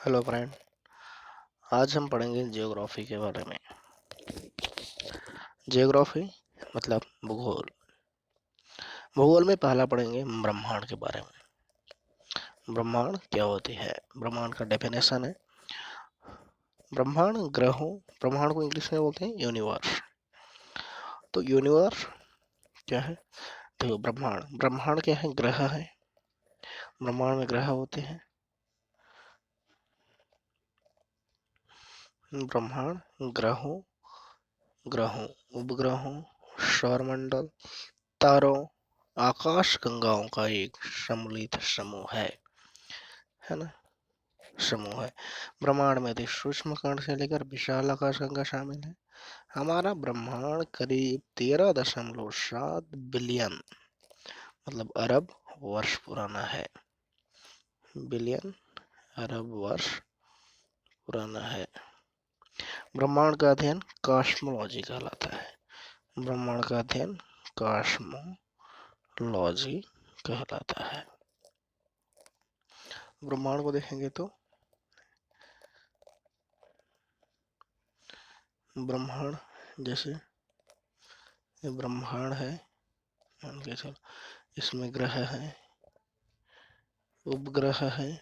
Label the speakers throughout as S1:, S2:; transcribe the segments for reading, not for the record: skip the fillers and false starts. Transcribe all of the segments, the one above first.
S1: Hello friend. आज हम पढ़ेंगे जियोग्राफी के बारे में। जियोग्राफी मतलब भूगोल। भूगोल में पहला पढ़ेंगे ब्रह्मांड के बारे में। ब्रह्मांड क्या होती है? ब्रह्मांड का डेफिनेशन है ब्रह्मांड को इंग्लिश में बोलते हैं यूनिवर्स। तो यूनिवर्स क्या है? तो ब्रह्मांड क्या है? ग्रह है। ब्रह्मांड में ग्रह होते हैं। ब्रह्मांड ग्रहों उपग्रहों सौरमंडल तारों आकाश गंगाओं का एक सम्मिलित समूह है ना? समूह है। ब्रह्मांड में अति सूक्ष्म कण से लेकर विशाल आकाश गंगा शामिल है। हमारा ब्रह्मांड करीब 13.7 बिलियन मतलब अरब वर्ष पुराना है। बिलियन अरब वर्ष पुराना है। ब्रह्मांड का अध्ययन कॉस्मोलॉजी कहलाता है। ब्रह्मांड का अध्ययन कॉस्मोलॉजी कहलाता है। ब्रह्मांड को देखेंगे तो ब्रह्मांड जैसे ये ब्रह्मांड है, इसमें ग्रह है, उपग्रह है,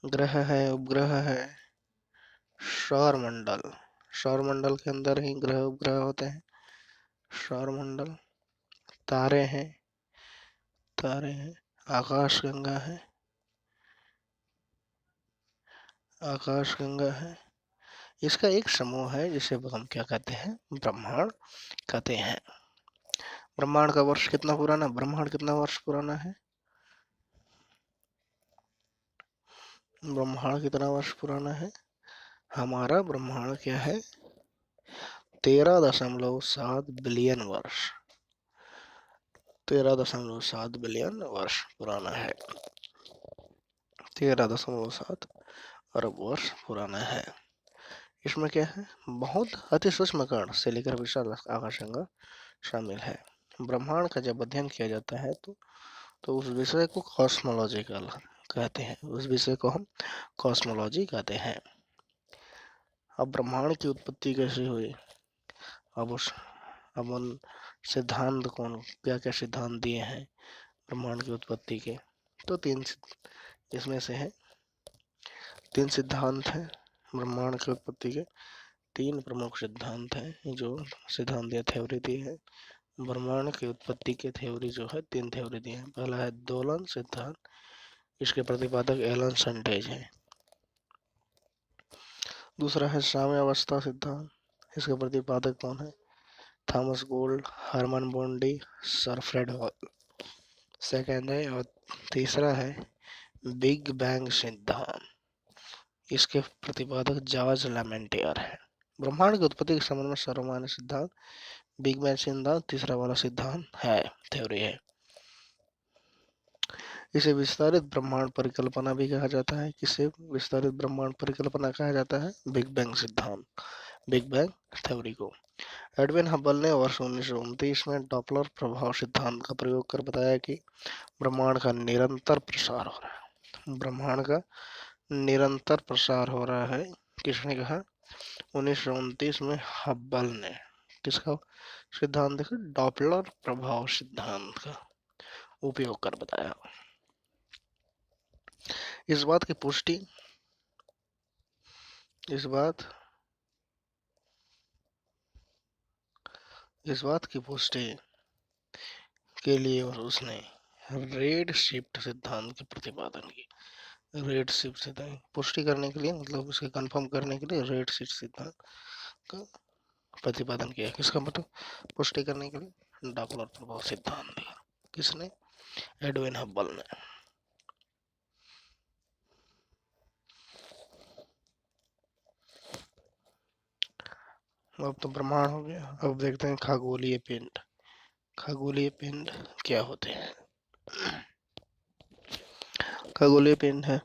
S1: ग्रह है, उपग्रह है, सौरमंडल के अंदर ही ग्रह उपग्रह होते हैं। सौरमंडल तारे हैं, आकाशगंगा है, इसका एक समूह है जिसे हम क्या कहते हैं? ब्रह्मांड कहते हैं। ब्रह्मांड का वर्ष कितना पुराना? ब्रह्मांड कितना वर्ष पुराना है? ब्रह्मांड कितना वर्ष पुराना है? हमारा ब्रह्मांड क्या है? 13.7 बिलियन वर्ष 13.7 बिलियन वर्ष पुराना है। 13.7 अरब वर्ष पुराना है। इसमें क्या है? बहुत अति सूक्ष्म कण से लेकर विशाल आकाशगंगा शामिल है। ब्रह्मांड का जब अध्ययन किया जाता है तो उस विषय को कॉस्मोलॉजी कहते हैं। उस विषय को हम कॉस्मोलॉजी कहते हैं। अब ब्रह्मांड की उत्पत्ति कैसे हुई? अब उन सिद्धांत कौन क्या क्या सिद्धांत दिए हैं ब्रह्मांड की उत्पत्ति के? तो इसमें से है 3 सिद्धांत हैं। ब्रह्मांड की उत्पत्ति के 3 प्रमुख सिद्धांत हैं जो सिद्धांत या थ्योरी दी है। ब्रह्मांड की उत्पत्ति के थ्योरी जो है 3 थ्योरी दी है। पहला है दोलन सिद्धांत, इसके प्रतिपादक एलन सैंटेज है। दूसरा है साम्यावस्था सिद्धांत, इसके प्रतिपादक कौन है? Thomas Gold, Hermann Bondi, sir Fred Hoyle. Second है और तीसरा है बिग बैंग सिद्धांत, इसके प्रतिपादक जॉर्ज लेमेंटियर है। ब्रह्मांड की उत्पत्ति के संबंध में सर्वमान्य सिद्धांत बिग बैंग सिद्धांत तीसरा वाला सिद्धांत है, थ्योरी है। इसे विस्तारित ब्रह्मांड परिकल्पना भी कहा जाता है। किसे विस्तारित ब्रह्मांड परिकल्पना कहा जाता है? बिग बैंग सिद्धांत, बिग बैंग थ्योरी को। एडविन हबल ने वर्ष 1929 में डॉपलर प्रभाव सिद्धांत का प्रयोग कर बताया कि ब्रह्मांड का निरंतर प्रसार हो रहा है। ब्रह्मांड का निरंतर प्रसार हो रहा है। किसने कहा? 1929 में हब्बल ने। किसका सिद्धांत देखो? डॉपलर प्रभाव सिद्धांत का उपयोग कर बताया। इस बात की पुष्टि के लिए और उसने रेड शिफ्ट सिद्धांत के प्रतिपादन की। रेड शिफ्ट सिद्धांत पुष्टि करने के लिए मतलब उसके कंफर्म करने के लिए रेड शिफ्ट सिद्धांत का प्रतिपादन किया। किसका मतलब? पुष्टि करने के लिए डॉपलर प्रभाव सिद्धांत दिया। किसने? एडविन हब्बल ने। अब तो ब्रह्मांड हो गया। अब देखते हैं खगोलीय पिंड। खगोलीय पिंड क्या होते हैं? खगोलीय पिंड है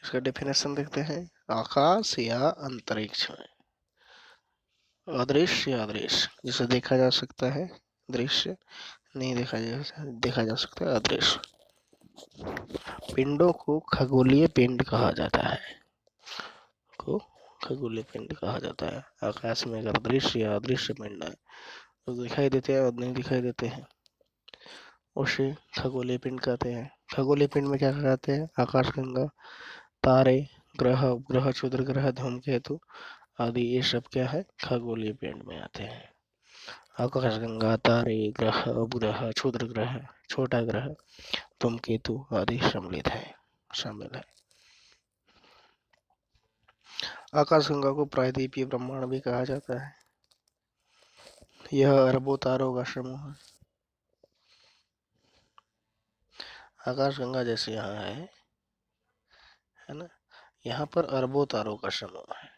S1: इसका डेफिनेशन देखते हैं। आकाश या अंतरिक्ष में अदृश्य या अदृश्य जिसे देखा जा सकता है दृश्य नहीं देखा जा सकता, अदृश्य। पिंडों को खगोलीय पिंड कहा जाता है, को खगोलीय पिंड कहा जाता है। आकाश में अगर दृश्य या अदृश्य पिंड है तो दिखाई देते हैं और नहीं दिखाई देते हैं, उसे खगोलीय पिंड कहते हैं। खगोलीय पिंड में क्या कहते हैं? आकाशगंगा, तारे, ग्रह, उपग्रह, क्षुद्र ग्रह, धूमकेतु आदि, ये सब क्या है? खगोलीय पिंड में आते हैं। आकाशगंगा, तारे, ग्रह, उपग्रह, क्षुद्र ग्रह, छोटा ग्रह, धूमकेतु आदि सम्मिलित है, शामिल है। आकाशगंगा को प्रायद्वीपीय ब्रह्मांड भी कहा जाता है। यह अरबों तारों का समूह है। आकाशगंगा जैसे यहाँ है ना, यहाँ पर अरबों तारों का समूह है,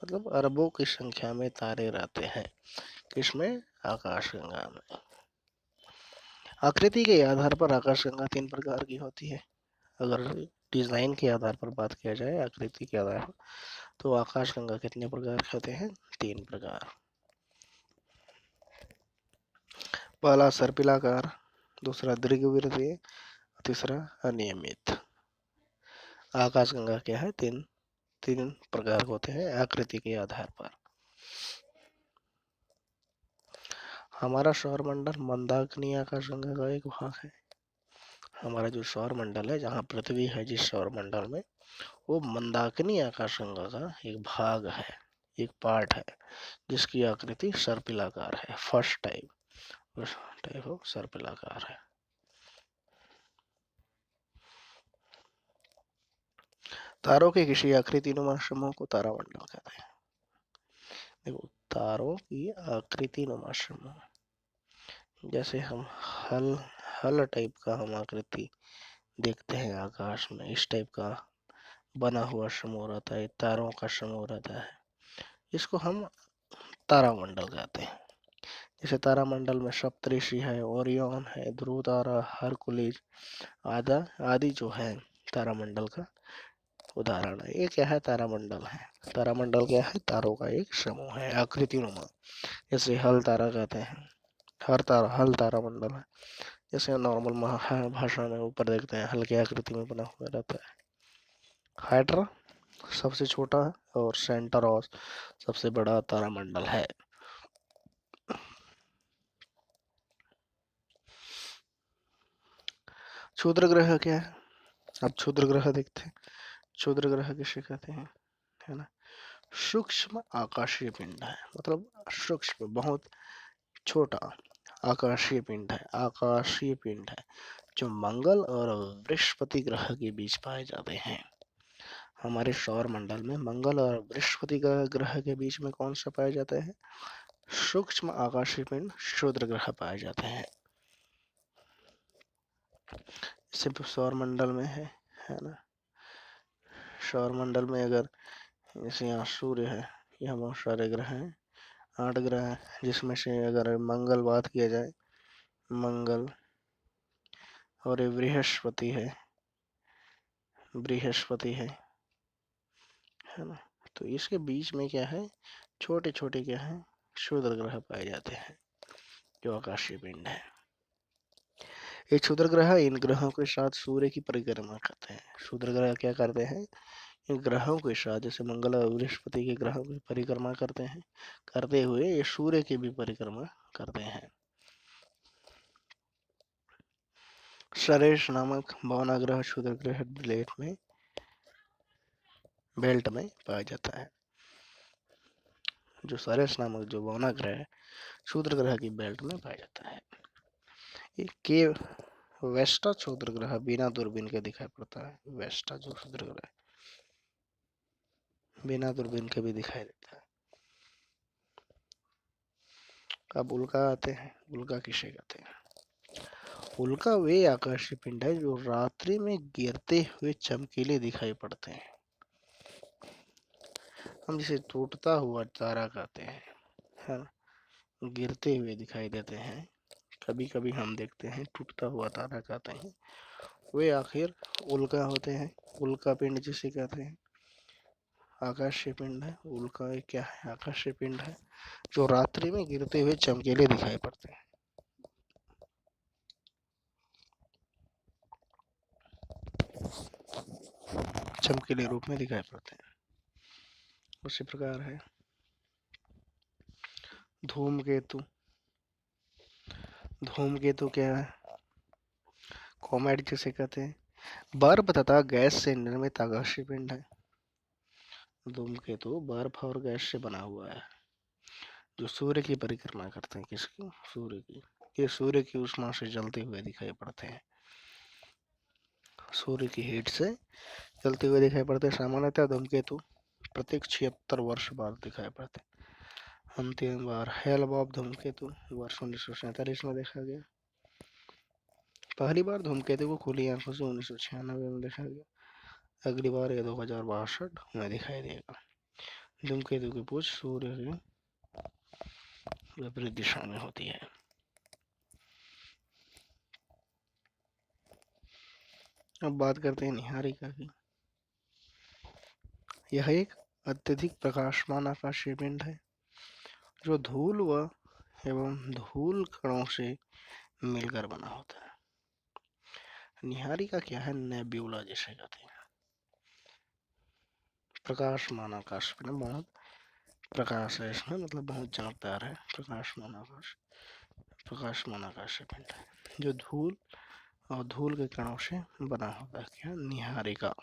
S1: मतलब अरबों की संख्या में तारे रहते हैं। किसमें? आकाशगंगा में। आकृति के आधार पर आकाशगंगा 3 प्रकार की होती है। अगर डिजाइन के आधार पर बात किया जाए, आकृति के आधार पर, तो आकाशगंगा कितने प्रकार के होते हैं? 3 प्रकार। पहला सर्पिलाकार, दूसरा दीर्घवृत्तीय, तीसरा अनियमित। आकाशगंगा क्या है? तीन प्रकार होते हैं आकृति के आधार पर। हमारा सौरमंडल मंदाकिनी आकाशगंगा का एक भाग है। हमारा जो सौरमंडल है, जहाँ पृथ्वी है जिस सौरमंडल में, वो मंदाकिनी आकाशगंगा का एक भाग है, एक पार्ट है, जिसकी आकृति सर्पिलाकार है। फर्स्ट टाइप ऑफ सर्पिलाकार है। तारों के किसी आकृतिनुमा समूह को तारामंडल कहते हैं। देखो, तारों की आकृतिनुमा समूह, जैसे हम हल टाइप का हम आकृति देखते हैं आकाश में, इस टाइप का बना हुआ समूह रहता है, तारों का समूह रहता है, इसको हम तारामंडल कहते हैं। जैसे तारामंडल में सप्तऋषि है, ओरियन है, ध्रुव तारा, हरकुलिस आदि जो है तारामंडल का उदाहरण है। ये क्या है? तारामंडल है। तारामंडल क्या है? तारों का एक समूह है, आकृतिनुमा। जैसे हल तारा कहते हैं, हल तारामंडल है। जैसे नॉर्मल भाषा में ऊपर देखते हैं, हल की आकृति में बना हुआ रहता है। हाइड्रा सबसे छोटा है और सेंटरोस सबसे बड़ा तारामंडल है। क्षुद्र ग्रह क्या है? अब क्षुद्र ग्रह देखते हैं। क्षुद्र ग्रह किसे कहते हैं? है ना, सूक्ष्म आकाशीय पिंड है, मतलब सूक्ष्म, बहुत छोटा आकाशीय पिंड है। आकाशीय पिंड है जो मंगल और बृहस्पति ग्रह के बीच पाए जाते हैं। हमारे सौर मंडल में मंगल और बृहस्पति ग्रह के बीच में कौन सा पाए जाते हैं? सूक्ष्म आकाशीय पिंड क्षुद्र ग्रह पाए जाते हैं। सिर्फ सौर मंडल में है ना। सौर मंडल में अगर जैसे यहाँ सूर्य है, यहाँ बहुत सारे ग्रह हैं, 8 ग्रह हैं, जिसमें से अगर मंगल बात किया जाए, मंगल और ये बृहस्पति है ना, तो इसके बीच में क्या है? छोटे छोटे क्या है? क्षुद्र ग्रह पाए जाते हैं, जो आकाशीय पिंड है। ये क्षुद्र ग्रह इन ग्रहों के साथ सूर्य की परिक्रमा करते हैं। क्षुद्र ग्रह क्या करते हैं? इन ग्रहों के साथ, जैसे मंगल और बृहस्पति के ग्रहों की परिक्रमा करते हैं, करते हुए ये सूर्य की भी परिक्रमा करते हैं। सरेश नामक बौना ग्रह क्षुद्र ग्रह बेल्ट में पाया जाता है। जो सरेश नामक जो बौना ग्रह है, क्षुद्र ग्रह की बेल्ट में पाया जाता है। ये के वेस्टा क्षुद्र ग्रह बिना दूरबीन के दिखाई पड़ता है। वेस्टा जो क्षुद्र ग्रह बिना दूरबीन के भी दिखाई देता है। अब उल्का आते हैं। उल्का किसे कहते हैं? उल्का वे आकाशीय पिंड है जो रात्रि में गिरते हुए चमकीले दिखाई पड़ते हैं। हम जिसे टूटता हुआ तारा कहते हैं, है ना, गिरते हुए दिखाई देते हैं। कभी कभी हम देखते हैं टूटता हुआ तारा कहते हैं, वे आखिर उल्का होते हैं। उल्का पिंड जिसे कहते हैं, आकाशीय पिंड है। उल्का क्या है? आकाशीय पिंड है जो रात्रि में गिरते हुए चमकीले दिखाई पड़ते हैं। चमकीले रूप में दिखाई पड़ते हैं। उसी प्रकार है धूमकेतु। धूमकेतु क्या है? कॉमेट जिसे कहते हैं, बर्फ तथा गैस से निर्मित आकाशीय पिंड है। धूमकेतु बर्फ और गैस से बना हुआ है जो सूर्य की परिक्रमा करते हैं। किसकी? सूर्य की। ये सूर्य की उष्मा से जलते हुए दिखाई पड़ते हैं। सूर्य की हीट से जलते हुए दिखाई पड़ते हैं। सामान्यतः धूमकेतु प्रत्येक 76 वर्ष बाद दिखाई पड़ते हैं। अंतिम बार हेल-बॉब धूमकेतु वर्ष 1947 में देखा गया। पहली बार धूमकेतु को खुली आंखों से 1996 में देखा गया। अगली बार ये 2062 में दिखाई देगा। धूमकेतु की पूछ सूर्य के विपरीत दिशा में होती है। अब बात करते हैं निहारिका की। यह एक अत्यधिक प्रकाशमान आकाशीय पिंड है जो धूल व एवं धूल कणों से मिलकर बना होता है। निहारिका क्या है? नेब्यूला जिसे कहते हैं। प्रकाशमान आकाश पिंड, बहुत प्रकाश है इसमें, मतलब बहुत चमकदार है। प्रकाशमान आकाशीय पिंड है जो धूल और धूल के कणों से बना होता है। क्या? निहारिका।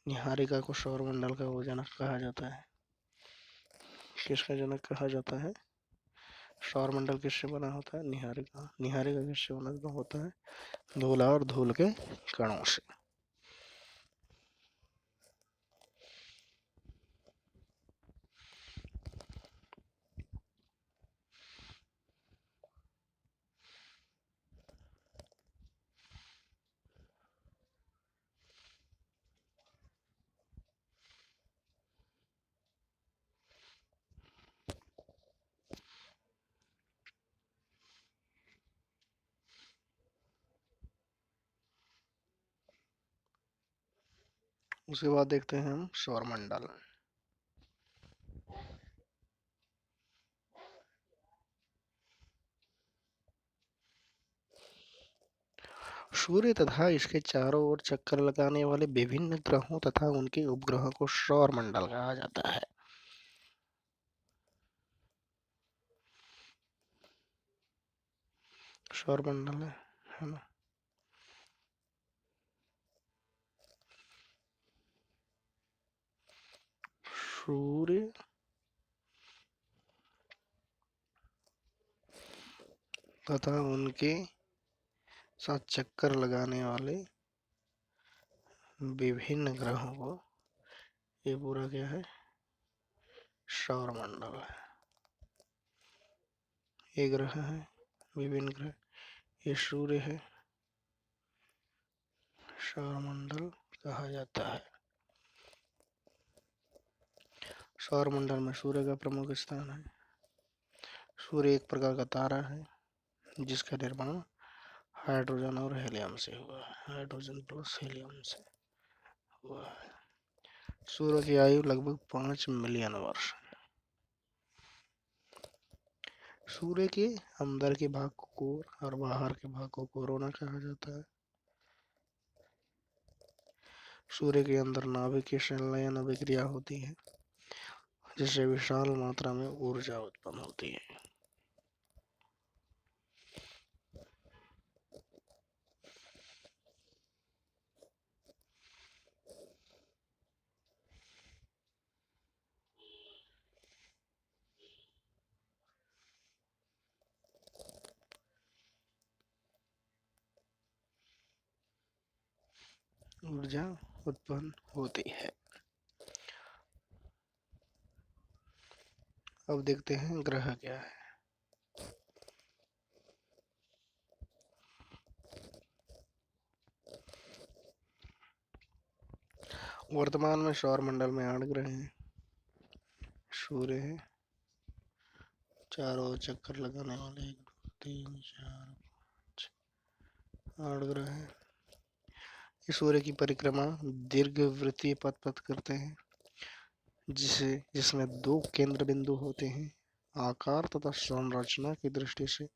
S1: निहारिका को सौरमंडल का वो जनक कहा जाता है। किसका जनक कहा जाता है? सौरमंडल किससे बना होता है? निहारिका। निहारिका किससे बना होता है? धूल और धूल के कणों से। उसके बाद देखते हैं हम सौरमंडल। सूर्य तथा इसके चारों ओर चक्कर लगाने वाले विभिन्न ग्रहों तथा उनके उपग्रहों को सौरमंडल कहा जाता है। सौरमंडल है ना। सूर्य तथा उनके साथ चक्कर लगाने वाले विभिन्न ग्रहों को, ये पूरा क्या है? सौरमंडल है। ये ग्रह है, विभिन्न ग्रह, ये सूर्य है, सौरमंडल कहा जाता है। सौरमंडल में सूर्य का प्रमुख स्थान है। सूर्य एक प्रकार का तारा है जिसका निर्माण हाइड्रोजन और हीलियम से हुआ है। हाइड्रोजन प्लस हीलियम से हुआ है। सूर्य की आयु लगभग 5 मिलियन वर्ष। सूर्य के अंदर के भाग को कोर और बाहर के भाग को कोरोना कहा जाता है। सूर्य के अंदर नाभिकीय संलयन अभिक्रिया होती है जिससे विशाल मात्रा में ऊर्जा उत्पन्न होती है। ऊर्जा उत्पन्न होती है। अब देखते हैं ग्रह क्या है। वर्तमान में सौरमंडल में 8 ग्रह हैं। सूर्य है, चारों ओर चक्कर लगाने वाले 1 2 3 4 8 ग्रह हैं। ये सूर्य की परिक्रमा दीर्घवृत्तीय पथ पथ करते हैं जिसमें 2 केंद्र बिंदु होते हैं। आकार तथा संरचना की दृष्टि से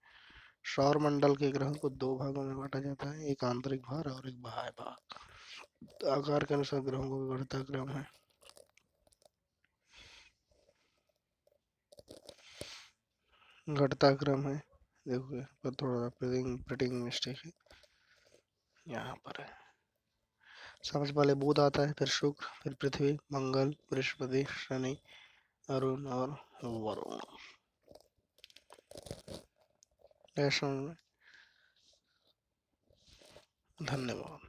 S1: सौरमंडल के ग्रहों को 2 भागों में बांटा जाता है, एक आंतरिक भाग और एक बाह्य भाग। तो आकार के अनुसार ग्रहों का घटता क्रम है। घटता क्रम है, देखो पर थोड़ा प्रिंटिंग मिस्टेक है, यहाँ पर है। सबसे पहले बुध आता है, फिर शुक्र, फिर पृथ्वी, मंगल, बृहस्पति, शनि, अरुण और वरुण। धन्यवाद।